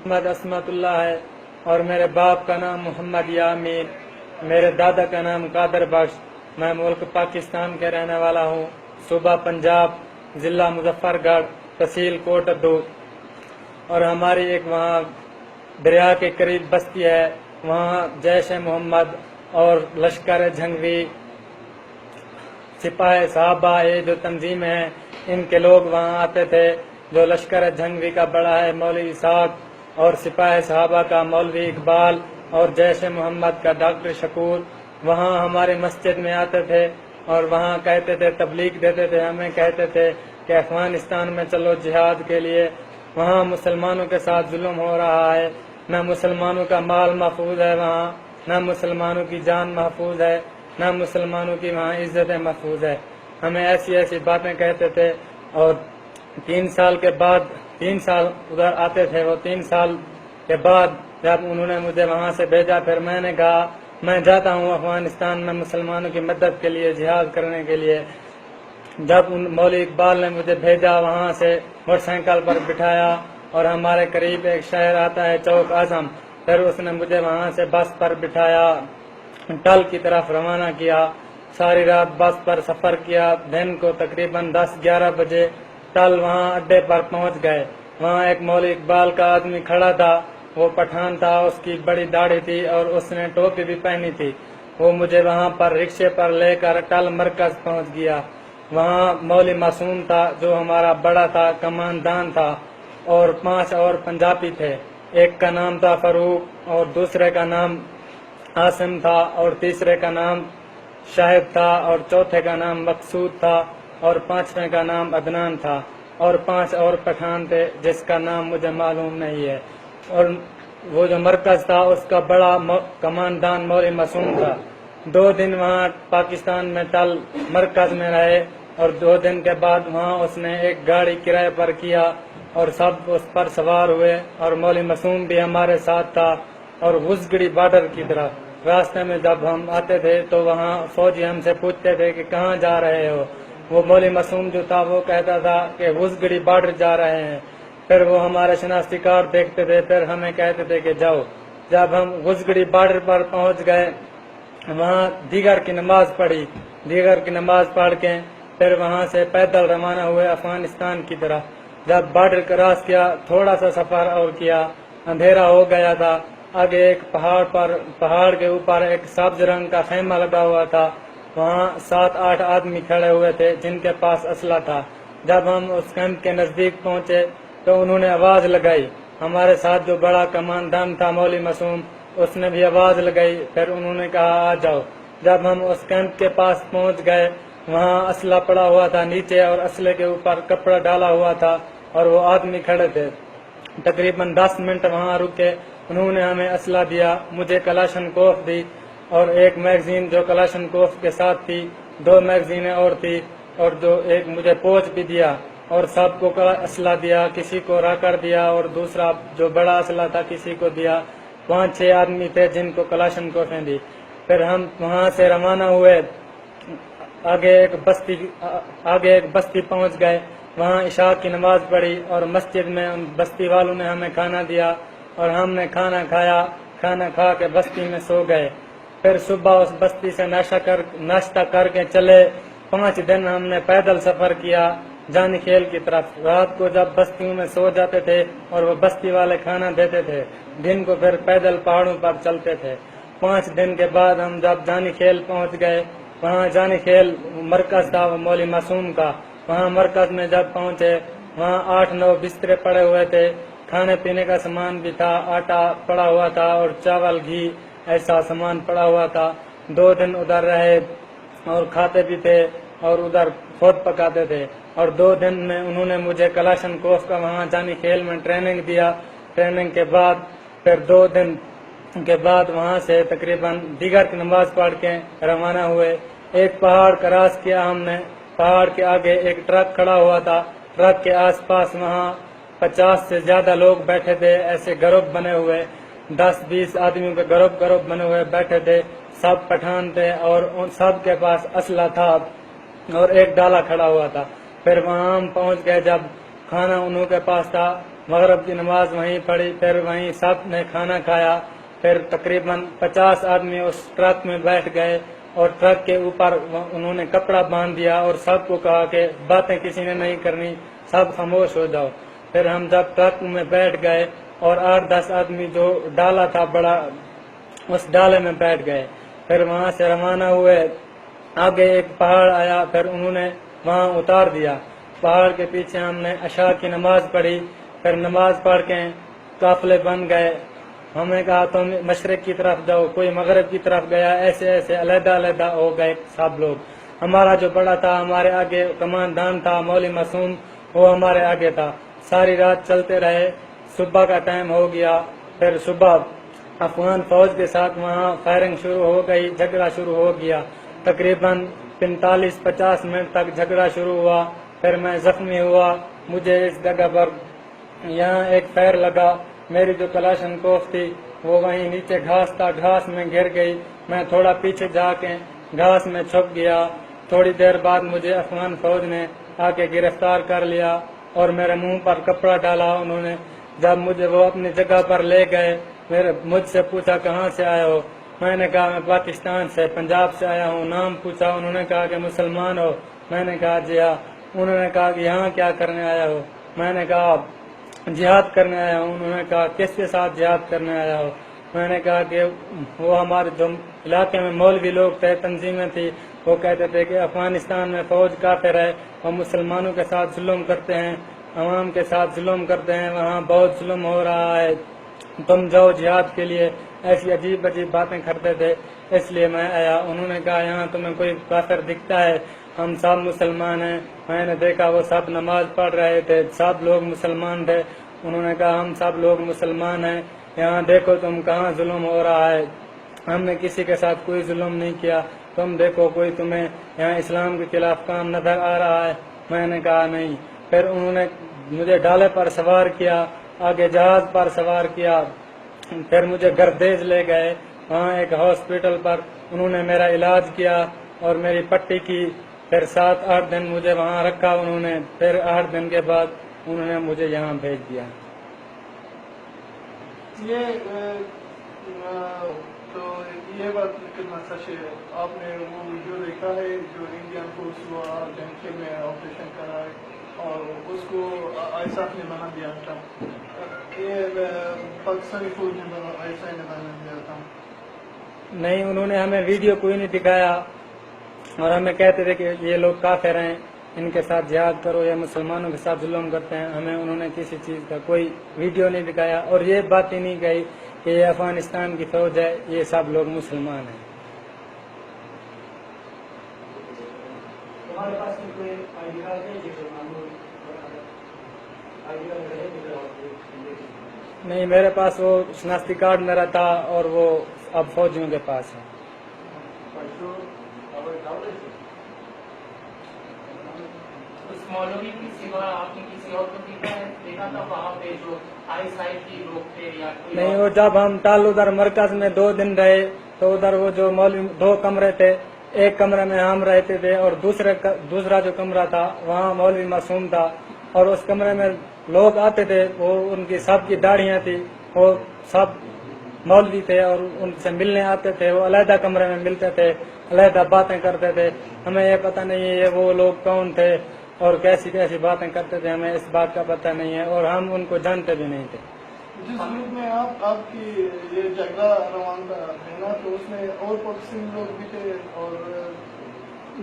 محمد اسمت اللہ ہے اور میرے باپ کا نام محمد یامین، میرے دادا کا نام قادر بخش۔ میں ملک پاکستان کے رہنے والا ہوں، صوبہ پنجاب، ضلع مظفر گڑھ، تحصیل کوٹ ادو۔ اور ہماری ایک وہاں دریا کے قریب بستی ہے، وہاں جیش محمد اور لشکر جھنگوی، سپاہ صحابہ، یہ جو تنظیم ہے ان کے لوگ وہاں آتے تھے۔ جو لشکر جھنگوی کا بڑا ہے مولوی اسحاق، اور سپاہ صحابہ کا مولوی اقبال، اور جیش محمد کا ڈاکٹر شکور وہاں ہماری مسجد میں آتے تھے اور وہاں کہتے تھے، تبلیغ دیتے تھے، ہمیں کہتے تھے کہ افغانستان میں چلو جہاد کے لیے، وہاں مسلمانوں کے ساتھ ظلم ہو رہا ہے، نہ مسلمانوں کا مال محفوظ ہے وہاں، نہ مسلمانوں کی جان محفوظ ہے، نہ مسلمانوں کی وہاں عزتیں محفوظ ہے۔ ہمیں ایسی ایسی باتیں کہتے تھے۔ اور 3 سال کے بعد 3 سال ادھر آتے تھے، وہ 3 سال کے بعد جب انہوں نے مجھے وہاں سے بھیجا، پھر میں نے کہا میں جاتا ہوں افغانستان میں مسلمانوں کی مدد کے لیے، جہاد کرنے کے لیے۔ جب مولوی اقبال نے مجھے بھیجا، وہاں سے موٹر سائیکل پر بٹھایا اور ہمارے قریب ایک شہر آتا ہے چوک اعظم، پھر اس نے مجھے وہاں سے بس پر بٹھایا، ٹل کی طرف روانہ کیا۔ ساری رات بس پر سفر کیا، دن کو تقریباً 10-11 بجے ٹل وہاں اڈے پر پہنچ گئے۔ وہاں ایک مولوی اقبال کا آدمی کھڑا تھا، وہ پٹھان تھا، اس کی بڑی داڑھی تھی اور اس نے ٹوپی بھی پہنی تھی۔ وہ مجھے وہاں پر رکشے پر لے کر ٹل مرکز پہنچ گیا۔ وہاں مولوی معصوم تھا جو ہمارا بڑا تھا، کماندان تھا، اور 5 اور پنجابی تھے۔ ایک کا نام تھا فاروق، اور دوسرے کا نام عاصم تھا، اور تیسرے کا نام شاہد تھا، اور چوتھے کا نام مقصود تھا، اور 5ویں کا نام عدنان تھا، اور 5 اور پٹھان تھے جس کا نام مجھے معلوم نہیں ہے۔ اور وہ جو مرکز تھا اس کا بڑا کماندان مولوی معصوم تھا۔ 2 دن وہاں پاکستان میں ٹل مرکز میں رہے، اور 2 دن کے بعد وہاں اس نے ایک گاڑی کرائے پر کیا اور سب اس پر سوار ہوئے، اور مولوی معصوم بھی ہمارے ساتھ تھا۔ اور غزگڑی بارڈر کی طرف راستے میں جب ہم آتے تھے تو وہاں فوجی ہم سے پوچھتے تھے کہ کہاں جا رہے ہو؟ وہ مولوی معصوم جو تھا وہ کہتا تھا کہ غزگڑی بارڈر جا رہے ہیں۔ پھر وہ ہمارے شناختی کارڈ دیکھتے تھے، پھر ہمیں کہتے تھے کہ جاؤ۔ جب ہم غزگڑی بارڈر پر پہنچ گئے، وہاں دیگر کی نماز پڑھی، دیگر کی نماز پڑھ کے پھر وہاں سے پیدل روانہ ہوئے افغانستان کی طرف۔ جب بارڈر کراس کیا، تھوڑا سا سفر اور کیا، اندھیرا ہو گیا تھا۔ آگے ایک پہاڑ کے اوپر ایک سبز رنگ کا خیمہ لگا ہوا تھا، وہاں 7-8 آدمی کھڑے ہوئے تھے جن کے پاس اسلحہ تھا۔ جب ہم اس کیمپ کے نزدیک پہنچے تو انہوں نے آواز لگائی، ہمارے ساتھ جو بڑا کماندان تھا مولوی معصوم، اس نے بھی آواز لگائی، پھر انہوں نے کہا آ جاؤ۔ جب ہم اس کیمپ کے پاس پہنچ گئے، وہاں اسلحہ پڑا ہوا تھا نیچے، اور اسلحے کے اوپر کپڑا ڈالا ہوا تھا، اور وہ آدمی کھڑے تھے۔ تقریباً 10 منٹ وہاں رکے، انہوں نے ہمیں اسلحہ دیا، مجھے کلاشن کوف دی، اور ایک میگزین جو کلاشن کوف کے ساتھ تھی، 2 میگزینیں اور تھی، اور ایک مجھے پوچھ بھی دیا، اور سب کو اسلحہ دیا، کسی کو راکر دیا، اور دوسرا جو بڑا اسلحہ تھا کسی کو دیا۔ 5-6 آدمی تھے جن کو کلاشن کوفیں دی۔ پھر ہم وہاں سے روانہ ہوئے، آگے ایک بستی پہنچ گئے، وہاں عشاء کی نماز پڑھی، اور مسجد میں ان بستی والوں نے ہمیں کھانا دیا، اور ہم نے کھانا کھایا، کھانا کھا کے بستی میں سو گئے۔ پھر صبح اس بستی سے ناشتہ کر کے چلے۔ 5 دن ہم نے پیدل سفر کیا جانی کھیل کی طرف۔ رات کو جب بستیوں میں سو جاتے تھے اور وہ بستی والے کھانا دیتے تھے، دن کو پھر پیدل پہاڑوں پر چلتے تھے۔ 5 دن کے بعد ہم جب جانی کھیل پہنچ گئے، وہاں جانی کھیل مرکز تھا وہ مولوی معصوم کا۔ وہاں مرکز میں جب پہنچے، وہاں 8-9 بسترے پڑے ہوئے تھے، کھانے پینے کا سامان بھی تھا، آٹا پڑا ہوا تھا، اور چاول گھی ایسا سامان پڑا ہوا تھا۔ 2 دن ادھر رہے۔ اور کھاتے بھی تھے اور ادھر خود پکاتے تھے. اور 2 دن میں انہوں نے مجھے کلاشنکوف کا وہاں جانی کھیل میں ٹریننگ دیا. ٹریننگ کے بعد پھر 2 دن کے بعد وہاں سے تقریباً دیگر کی نماز پڑھ کے روانہ ہوئے. ایک پہاڑ کراس کیا ہم نے. پہاڑ کے آگے ایک ٹرک کھڑا ہوا تھا. ٹرک کے آس پاس وہاں 50 سے زیادہ لوگ بیٹھے تھے. ایسے گروپ بنے ہوئے 10-20 آدمیوں کے گروپ بنے ہوئے بیٹھے تھے. سب پٹھان تھے اور ان سب کے پاس اسلحہ تھا اور ایک ڈالا کھڑا ہوا تھا. پھر وہاں ہم پہنچ گئے. جب کھانا انہوں کے پاس تھا, مغرب کی نماز وہیں پڑھی. پھر وہیں سب نے کھانا کھایا. پھر تقریباً 50 آدمی اس ٹرک میں بیٹھ گئے اور ٹرک کے اوپر انہوں نے کپڑا باندھ دیا اور سب کو کہا کہ باتیں کسی نے نہیں کرنی, سب خاموش ہو جاؤ. پھر ہم جب ٹرک میں بیٹھ گئے اور 8-10 آدمی جو ڈالا تھا بڑا, اس ڈالے میں بیٹھ گئے. پھر وہاں سے روانہ ہوئے. آگے ایک پہاڑ آیا, پھر انہوں نے وہاں اتار دیا. پہاڑ کے پیچھے ہم نے عشاء کی نماز پڑھی. پھر نماز پڑھ کے قافلے بن گئے. ہمیں کہا تم مشرق کی طرف جاؤ, کوئی مغرب کی طرف گیا. ایسے ایسے علیحدہ علیحدہ ہو گئے سب لوگ. ہمارا جو بڑا تھا, ہمارے آگے کمانڈان تھا مولوی معصوم, وہ ہمارے آگے تھا. ساری رات چلتے رہے. صبح کا ٹائم ہو گیا. پھر صبح افغان فوج کے ساتھ وہاں فائرنگ شروع ہو گئی. جھگڑا شروع ہو گیا. تقریباً 45-50 منٹ تک جھگڑا شروع ہوا. پھر میں زخمی ہوا. مجھے اس جگہ پر یہاں ایک پیر لگا. میری جو کلاشنکوف تھی وہ وہیں نیچے گھاس تھا, گھاس میں گر گئی. میں تھوڑا پیچھے جا کے گھاس میں چھپ گیا. تھوڑی دیر بعد مجھے افغان فوج نے آ کے گرفتار کر لیا اور میرے منہ پر کپڑا ڈالا انہوں نے. جب مجھے وہ اپنی جگہ پر لے گئے, مجھ سے پوچھا کہاں سے آئے ہو. میں نے کہا میں پاکستان سے, پنجاب سے آیا ہوں. نام پوچھا, انہوں نے کہا کہ مسلمان ہو. میں نے کہا جی ہاں. انہوں نے کہا کہ یہاں کیا کرنے آیا ہو. میں نے کہا جہاد کرنے آیا ہوں. انہوں نے کہا کس کے ساتھ جہاد کرنے آیا ہو. میں نے کہا کہ وہ ہمارے جو علاقے میں مولوی لوگ تھے, تنظیمیں تھی, وہ کہتے تھے کہ افغانستان میں فوج کافر ہے, وہ مسلمانوں کے ساتھ ظلم کرتے ہیں, عوام کے ساتھ ظلم کرتے ہیں, وہاں بہت ظلم ہو رہا ہے, تم جاؤ جہاد کے لیے. ایسی عجیب عجیب باتیں کرتے تھے. اس لیے میں آیا. انہوں نے کہا یہاں تمہیں کوئی کافر دکھتا ہے؟ ہم سب مسلمان ہیں. میں نے دیکھا وہ سب نماز پڑھ رہے تھے, سب لوگ مسلمان تھے. انہوں نے کہا ہم سب لوگ مسلمان ہیں, یہاں دیکھو تم کہاں ظلم ہو رہا ہے. ہم نے کسی کے ساتھ کوئی ظلم نہیں کیا. تم دیکھو کوئی تمہیں یہاں اسلام کے خلاف کام نظر آ رہا ہے. میں نے کہا نہیں. پھر انہوں نے مجھے ڈالے پر سوار کیا, آگے جہاز پر سوار کیا. پھر مجھے گردیز لے گئے. وہاں ایک ہاسپٹل پر انہوں نے میرا علاج کیا اور میری پٹی کی. پھر 7-8 دن مجھے وہاں رکھا انہوں نے. پھر 8 دن کے بعد انہوں نے مجھے یہاں بھیج دیا. یہ بات کرنا سچ ہے. آپ نے وہ ویڈیو دیکھا ہے جو انڈین فورس ہوا جنگ میں آپریشن کرا ہے اور اس کو آئیساف نے بنا دیا تھا. یہ پاکستانی فوج نے ایسا نے بنا دیا تھا. نہیں, انہوں نے ہمیں ویڈیو کوئی نہیں دکھایا اور ہمیں کہتے تھے کہ یہ لوگ کافر ہیں, ان کے ساتھ جہاد کرو, یہ مسلمانوں کے ساتھ ظلم کرتے ہیں. ہمیں انہوں نے کسی چیز کا کوئی ویڈیو نہیں دکھایا اور یہ بات ہی نہیں کہی کہ یہ افغانستان کی فوج ہے, یہ سب لوگ مسلمان ہیں. نہیں, میرے پاس وہ شناختی کارڈ میرا تھا اور وہ اب فوجیوں کے پاس ہے. مولوی کی سوا آپ نے کسی اور کو دیکھا تھا وہاں پہ جو آئی سائڈ کی لوگ تھے یا نہیں, وہ جب ہم ٹال ادھر مرکز میں 2 دن رہے تو ادھر وہ جو مولوی 2 کمرے تھے, ایک کمرے میں ہم رہتے تھے اور دوسرا جو کمرہ تھا وہاں مولوی معصوم تھا. اور اس کمرے میں لوگ آتے تھے, وہ ان کی سب کی داڑھیاں تھی, وہ سب مولوی تھے اور ان سے ملنے آتے تھے. وہ علیحدہ کمرے میں ملتے تھے, علیحدہ باتیں کرتے تھے. ہمیں یہ پتہ نہیں ہے یہ وہ لوگ کون تھے اور کیسی کیسی باتیں کرتے تھے, ہمیں اس بات کا پتہ نہیں ہے اور ہم ان کو جانتے بھی نہیں تھے. جس گروپ میں آپ کی یہ جھگڑا روانہ ہے نا, تو اس میں اور پاکستانی لوگ بھی تھے. اور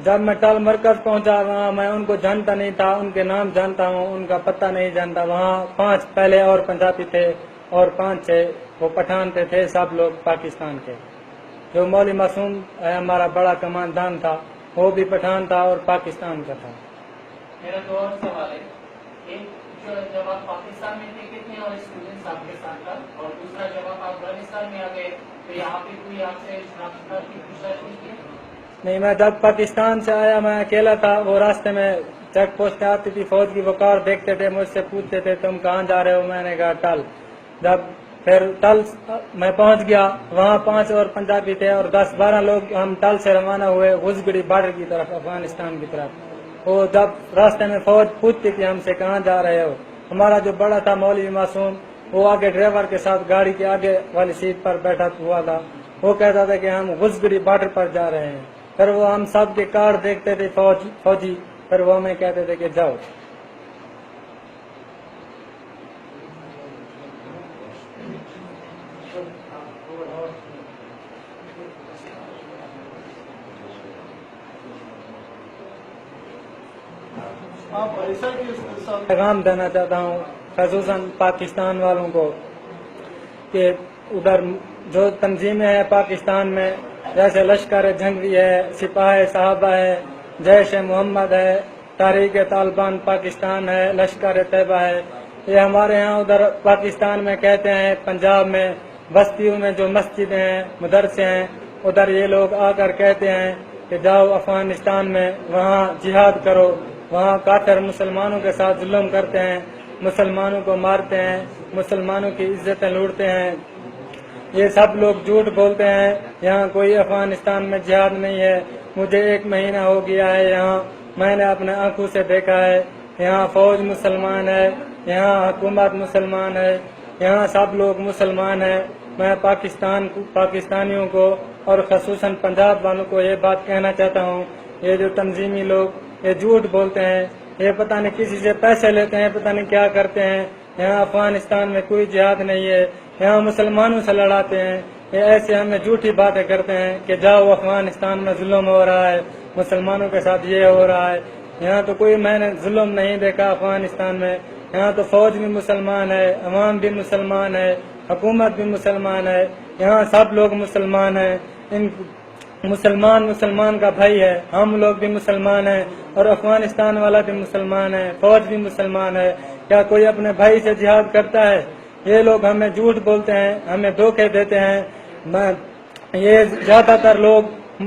جب میں ٹال مرکز پہنچا وہاں میں ان کو جانتا نہیں تھا, ان کے نام جانتا ہوں, ان کا پتہ نہیں جانتا. وہاں 5 پہلے اور پنجابی تھے اور 5-6 وہ پٹھان تھے, سب لوگ پاکستان کے. جو مولوی معصوم ہمارا بڑا کمانڈان تھا وہ بھی پٹھان تھا اور پاکستان کا تھا. میرا دو اور سوال ہے. ایک جو جب آپ پاکستان میں تھے کتنے اور اسٹوڈنٹس آپ کے ساتھ تھا, اور دوسرا جب آپ افغانستان میں آ گئے تو یہاں پہ کوئی آپ سے شناخت کی پوچھتاچھ نہیں کی؟ نہیں, میں جب پاکستان سے آیا میں اکیلا تھا. وہ راستے میں چیک پوسٹ آتی تھی, فوج کی وقار دیکھتے تھے, مجھ سے پوچھتے تھے تم کہاں جا رہے ہو. میں نے کہا ٹل. جب پھر ٹل میں پہنچ گیا, وہاں 5 اور پنجابی تھے اور 10-12 لوگ ہم ٹل سے روانہ ہوئے غزگڑی بارڈر کی طرف, افغانستان کی طرف. وہ جب راستے میں فوج پوچھتی تھی ہم سے کہاں جا رہے ہو, ہمارا جو بڑا تھا مولوی معصوم وہ آگے ڈرائیور کے ساتھ گاڑی کے آگے والی سیٹ پر بیٹھا ہوا تھا. وہ کہتا تھا کہ ہم غزگڑی بارڈر پر جا رہے ہیں. پھر وہ ہم سب کے کارڈ دیکھتے تھے فوجی, پھر وہ ہمیں کہتے تھے کہ جاؤ. آپ ایسا کس ساتھ پیغام دینا چاہتا ہوں خصوصاً پاکستان والوں کو کہ ادھر جو تنظیمیں ہیں پاکستان میں, جیسے لشکر جنگی ہے, سپاہ صحابہ ہے, جیش محمد ہے, تحریک طالبان پاکستان ہے, لشکر طیبہ ہے, یہ ہمارے ہاں ادھر پاکستان میں کہتے ہیں, پنجاب میں بستیوں میں جو مسجدیں ہیں, مدرسے ہیں, ادھر یہ لوگ آ کر کہتے ہیں کہ جاؤ افغانستان میں, وہاں جہاد کرو. وہاں کافر مسلمانوں کے ساتھ ظلم کرتے ہیں, مسلمانوں کو مارتے ہیں, مسلمانوں کی عزتیں لوٹتے ہیں. یہ سب لوگ جھوٹ بولتے ہیں. یہاں کوئی افغانستان میں جہاد نہیں ہے. مجھے 1 مہینہ ہو گیا ہے یہاں, میں نے اپنے آنکھوں سے دیکھا ہے. یہاں فوج مسلمان ہے, یہاں حکومت مسلمان ہے, یہاں سب لوگ مسلمان ہیں. میں پاکستانیوں کو اور خصوصاً پنجاب والوں کو یہ بات کہنا چاہتا ہوں, یہ جو تنظیمی لوگ یہ جھوٹ بولتے ہیں, یہ پتہ نہیں کسی سے پیسے لیتے ہیں, پتہ نہیں کیا کرتے ہیں. یہاں افغانستان میں کوئی جہاد نہیں ہے, یہاں مسلمانوں سے لڑاتے ہیں. یہ ایسے ہمیں جھوٹی باتیں کرتے ہیں کہ جاؤ افغانستان میں ظلم ہو رہا ہے, مسلمانوں کے ساتھ یہ ہو رہا ہے. یہاں تو کوئی میں نے ظلم نہیں دیکھا افغانستان میں. یہاں تو فوج بھی مسلمان ہے, عوام بھی مسلمان ہے, حکومت بھی مسلمان ہے, یہاں سب لوگ مسلمان ہیں. مسلمان کا بھائی ہے, ہم لوگ بھی مسلمان ہیں اور افغانستان والا بھی مسلمان ہے, فوج بھی مسلمان ہے. کیا کوئی اپنے بھائی سے جہاد کرتا ہے؟ یہ لوگ ہمیں جھوٹ بولتے ہیں, ہمیں دھوکے دیتے ہیں. یہ زیادہ تر لوگ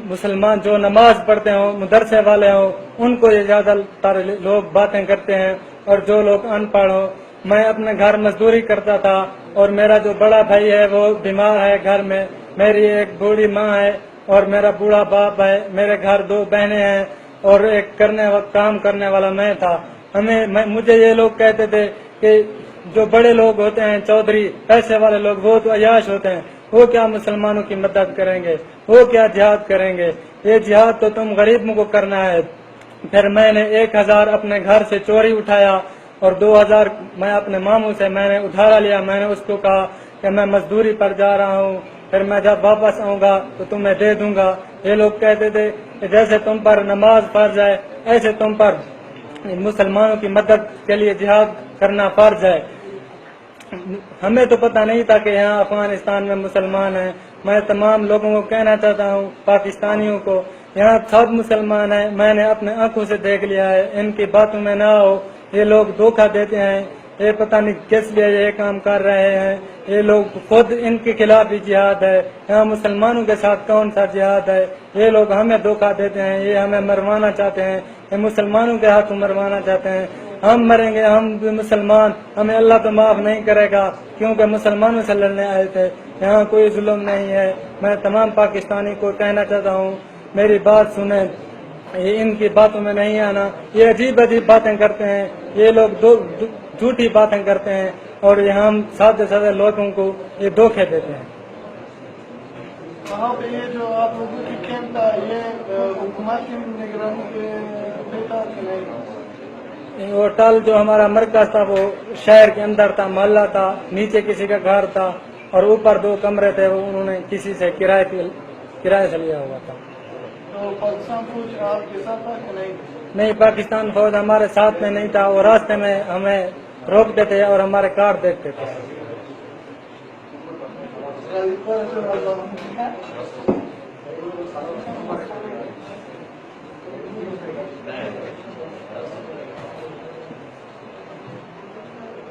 مسلمان جو نماز پڑھتے ہوں, مدرسے والے ہوں, ان کو یہ زیادہ تر لوگ باتیں کرتے ہیں, اور جو لوگ ان پڑھ ہوں. میں اپنے گھر مزدوری کرتا تھا اور میرا جو بڑا بھائی ہے وہ بیمار ہے گھر میں, میری ایک بوڑھی ماں ہے اور میرا بوڑھا باپ ہے, میرے گھر 2 بہنیں ہیں اور ایک کام کرنے والا میں تھا. مجھے یہ لوگ کہتے تھے کہ جو بڑے لوگ ہوتے ہیں, چودھری پیسے والے لوگ, وہ تو عیاش ہوتے ہیں, وہ کیا مسلمانوں کی مدد کریں گے, وہ کیا جہاد کریں گے. یہ جہاد تو تم غریبوں کو کرنا ہے. پھر میں نے 1000 اپنے گھر سے چوری اٹھایا اور 2000 میں اپنے ماموں سے میں نے ادھارا لیا. میں نے اس کو کہا کہ میں مزدوری پر جا رہا ہوں, پھر میں جب واپس آؤں گا تو تمہیں دے دوں گا. یہ لوگ کہتے تھے کہ جیسے تم پر نماز فرض ہے ایسے تم پر مسلمانوں کی مدد کے لیے جہاد کرنا فرض ہے. ہمیں تو پتہ نہیں تھا کہ یہاں افغانستان میں مسلمان ہیں. میں تمام لوگوں کو کہنا چاہتا ہوں, پاکستانیوں کو, یہاں سب مسلمان ہیں. میں نے اپنے آنکھوں سے دیکھ لیا ہے, ان کی باتوں میں نہ آؤ. یہ لوگ دھوکہ دیتے ہیں, یہ پتہ نہیں کس لیے یہ کام کر رہے ہیں. یہ لوگ خود ان کے خلاف بھی جہاد ہے. یہاں مسلمانوں کے ساتھ کون سا جہاد ہے؟ یہ لوگ ہمیں دھوکہ دیتے ہیں, یہ ہمیں مروانا چاہتے ہیں, یہ مسلمانوں کے ہاتھوں مروانا چاہتے ہیں. ہم مریں گے, ہم بھی مسلمان, ہمیں اللہ تو معاف نہیں کرے گا کیونکہ مسلمانوں سے لڑنے آئے تھے. یہاں کوئی ظلم نہیں ہے. میں تمام پاکستانی کو کہنا چاہتا ہوں, میری بات سنیں, یہ ان کی باتوں میں نہیں آنا. یہ عجیب باتیں کرتے ہیں, یہ لوگ جھوٹی باتیں کرتے ہیں اور یہ ہم سادے لوگوں کو یہ دھوکے دیتے ہیں. وہاں پہ یہ جو آپ لوگوں کی کیمپ تھا, یہ حکومت کی نگرانی پہ تھا کہ نہیں؟ ہوٹل جو ہمارا مرکز تھا وہ شہر کے اندر تھا, محلہ تھا, نیچے کسی کا گھر تھا اور اوپر 2 کمرے تھے, وہ انہوں نے کسی سے کرائے سے لیا ہوا تھا. تو پاکستان فوج آپ کے ساتھ تھا کہ نہیں؟ نہیں, پاکستان فوج ہمارے ساتھ میں نہیں تھا. وہ راستے میں ہمیں روکتے تھے اور ہمارے کارڈ دیکھتے تھے.